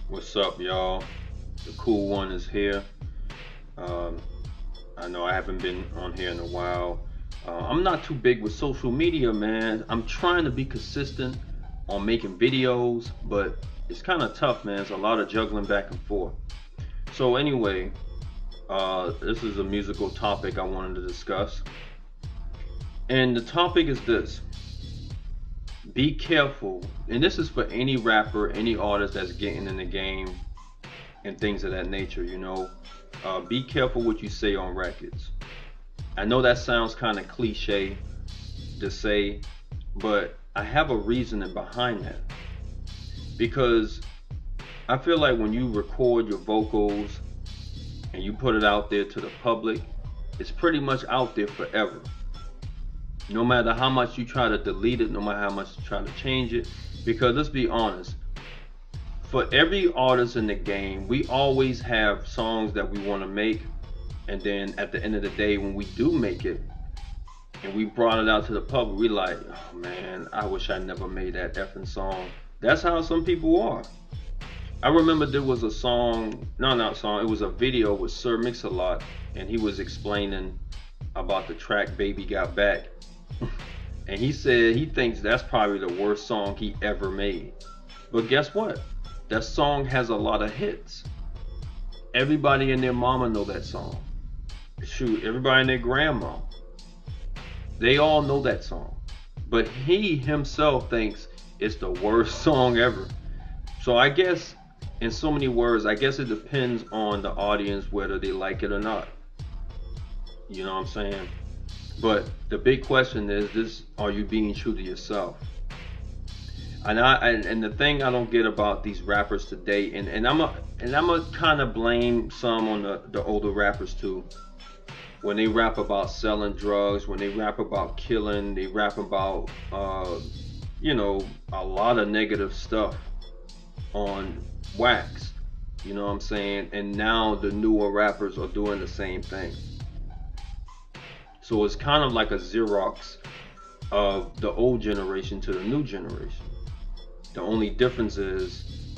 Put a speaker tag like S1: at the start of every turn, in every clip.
S1: What's up, y'all? The cool one is here. Um, I know I haven't been on here in a while. I'm not too big with social media, man. I'm trying to be consistent on making videos, but it's kind of tough, man. It's a lot of juggling back and forth. So, anyway, this is a musical topic I wanted to discuss. And the topic is this: be careful. And this is for any rapper, any artist that's getting in the game and things of that nature, be careful what you say on records. I know that sounds kind of cliche to say, but I have a reasoning behind that. Because I feel like when you record your vocals and you put it out there to the public, it's pretty much out there forever. No matter how much you try to delete it, no matter how much you try to change it. Because let's be honest, for every artist in the game, we always have songs that we want to make, and then at the end of the day, when we do make it and we brought it out to the public, we like, oh man, I wish I never made that effing song. That's how some people are. I remember there was a song, no, not song, it was a video with Sir Mix-a-Lot, and he was explaining about the track Baby Got Back. And he said he thinks that's probably the worst song he ever made. But guess what? That song has a lot of hits. Everybody and their mama know that song. Shoot, everybody and their grandma. They all know that song. But he himself thinks it's the worst song ever. So I guess, in so many words, I guess it depends on the audience whether they like it or not. You know what I'm saying? But the big question is this: are you being true to yourself? And the thing I don't get about these rappers today, and I'm a kind of blame some on the older rappers too. When they rap about selling drugs, when they rap about killing, they rap about a lot of negative stuff on wax. You know what I'm saying? And now the newer rappers are doing the same thing. So it's kind of like a Xerox of the old generation to the new generation. The only difference is,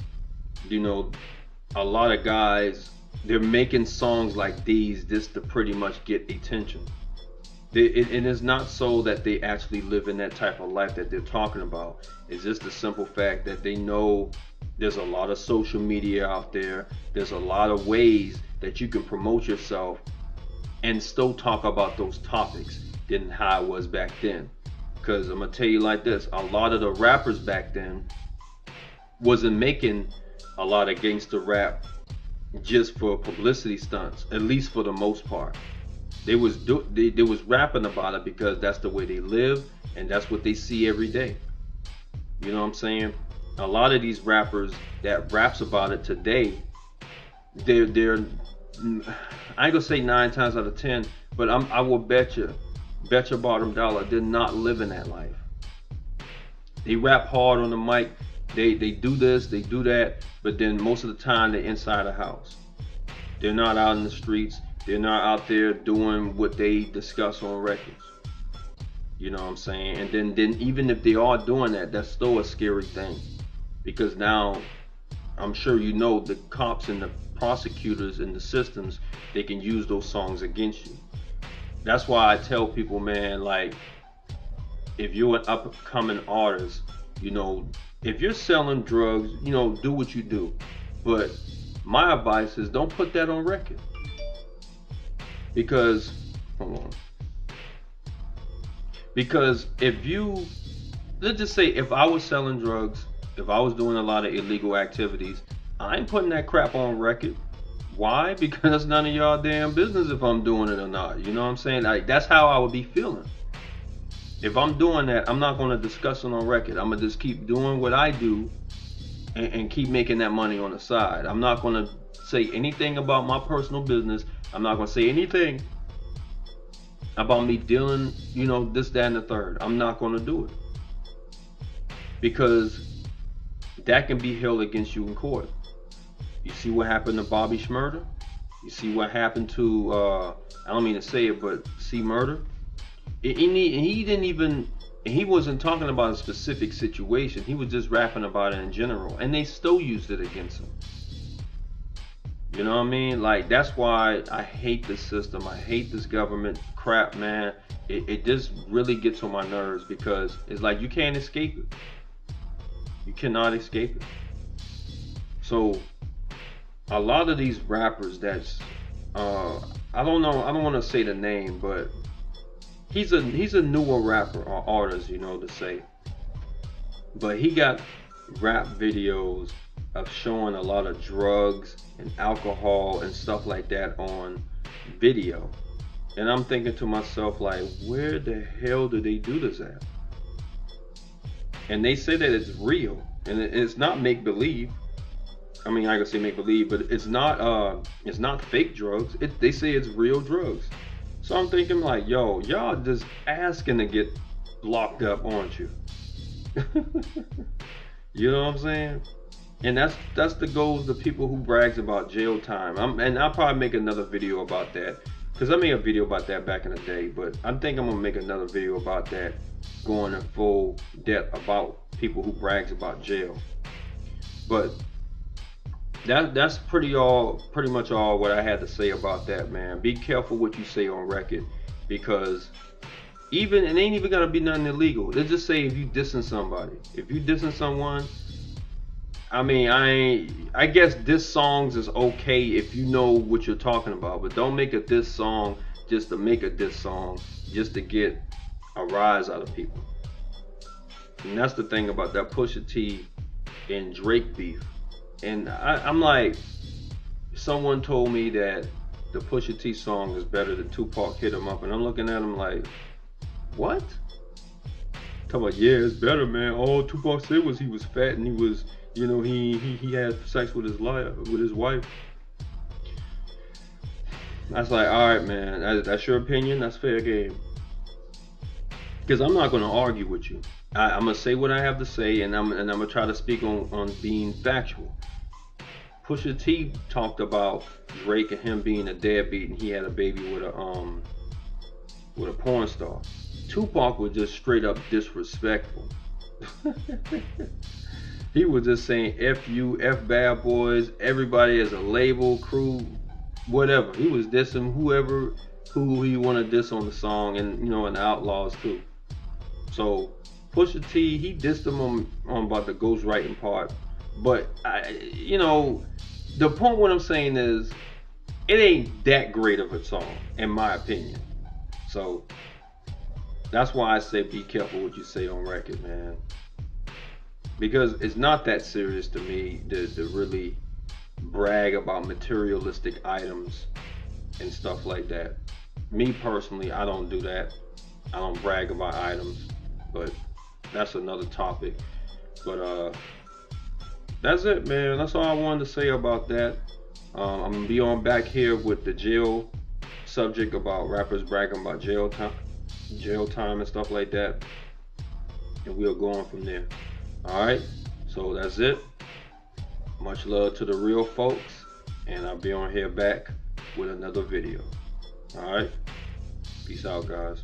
S1: a lot of guys, they're making songs like these just to pretty much get attention. It is not so that they actually live in that type of life that they're talking about. It's just the simple fact that they know there's a lot of social media out there. There's a lot of ways that you can promote yourself and still talk about those topics than how it was back then. Because I'm going to tell you like this, a lot of the rappers back then wasn't making a lot of gangster rap just for publicity stunts, at least for the most part. They was rapping about it because that's the way they live and that's what they see every day. You know what I'm saying? A lot of these rappers that raps about it today, they're I ain't gonna say 9 times out of 10, but I will bet you bottom dollar they're not living that life. They rap hard on the mic. They do this, they do that, but then most of the time they're inside the house. They're not out in the streets. They're not out there doing what they discuss on records. You know what I'm saying? And then even if they are doing that, that's still a scary thing. Because now, I'm sure you know the cops and the prosecutors and the systems, they can use those songs against you. That's why I tell people, man, like, if you're an up and coming artist, if you're selling drugs, do what you do. But my advice is don't put that on record. Because, hold on. Because let's just say if I was selling drugs, if I was doing a lot of illegal activities, I ain't putting that crap on record. Why? Because it's none of y'all damn business if I'm doing it or not. You know what I'm saying? Like, that's how I would be feeling. If I'm doing that, I'm not going to discuss it on record. I'm going to just keep doing what I do and keep making that money on the side. I'm not going to say anything about my personal business. I'm not going to say anything about me dealing, this, that, and the third. I'm not going to do it. Because that can be held against you in court. You see what happened to Bobby Shmurda? You see what happened to, I don't mean to say it, but C Murder? He didn't even And he wasn't talking about a specific situation. He was just rapping about it in general. And they still used it against him. You know what I mean? Like, that's why I hate this system. I hate this government crap, man. It just really gets on my nerves because it's like you can't escape it. You cannot escape it. So a lot of these rappers that's I don't know, I don't want to say the name, but he's a newer rapper or artist, you know, to say. But he got rap videos of showing a lot of drugs and alcohol and stuff like that on video. And I'm thinking to myself, like, where the hell do they do this at? And they say that it's real and it's not make believe. I mean, I can say make believe, but it's not fake drugs. They say it's real drugs. So I'm thinking like, yo, y'all just asking to get locked up, aren't you? You know what I'm saying? And that's the goals the people who brags about jail time. And I'll probably make another video about that because I made a video about that back in the day. But I think I'm gonna make another video about that, going in full depth about people who brags about jail. But that's pretty much all what I had to say about that, man. Be careful what you say on record, because it ain't even gonna be nothing illegal. They just say if you dissing somebody, if you dissing someone. I mean, I guess diss songs is okay if you know what you're talking about, but don't make a diss song just to make a diss song just to get a rise out of people. And that's the thing about that Pusha T and Drake beef. And I'm like, someone told me that the Pusha T song is better than Tupac Hit 'Em Up, and I'm looking at him like, what? Talking about, yeah, it's better, man. All Tupac said was he was fat and he was, you know, he had sex with his wife. I was like, all right, man, that's your opinion. That's fair game. Because I'm not gonna argue with you. I'm gonna say what I have to say, and I'm gonna try to speak on being factual. Pusha T talked about Drake and him being a deadbeat, and he had a baby with a porn star. Tupac was just straight up disrespectful. He was just saying F you, F bad boys, everybody as a label, crew, whatever. He was dissing who he wanted to diss on the song, and you know, and the Outlaws too. So Pusha T, he dissed him on about the ghostwriting part. But you know, the point what I'm saying is it ain't that great of a song, in my opinion. So that's why I say be careful what you say on record, man. Because it's not that serious to me to really brag about materialistic items and stuff like that. Me personally, I don't do that. I don't brag about items, but that's another topic. But that's it, man. That's all I wanted to say about that. I'm gonna be on back here with the jail subject about rappers bragging about jail time and stuff like that, and we'll go on from there. Alright, so that's it. Much love to the real folks, and I'll be on here back with another video. Alright, peace out, guys.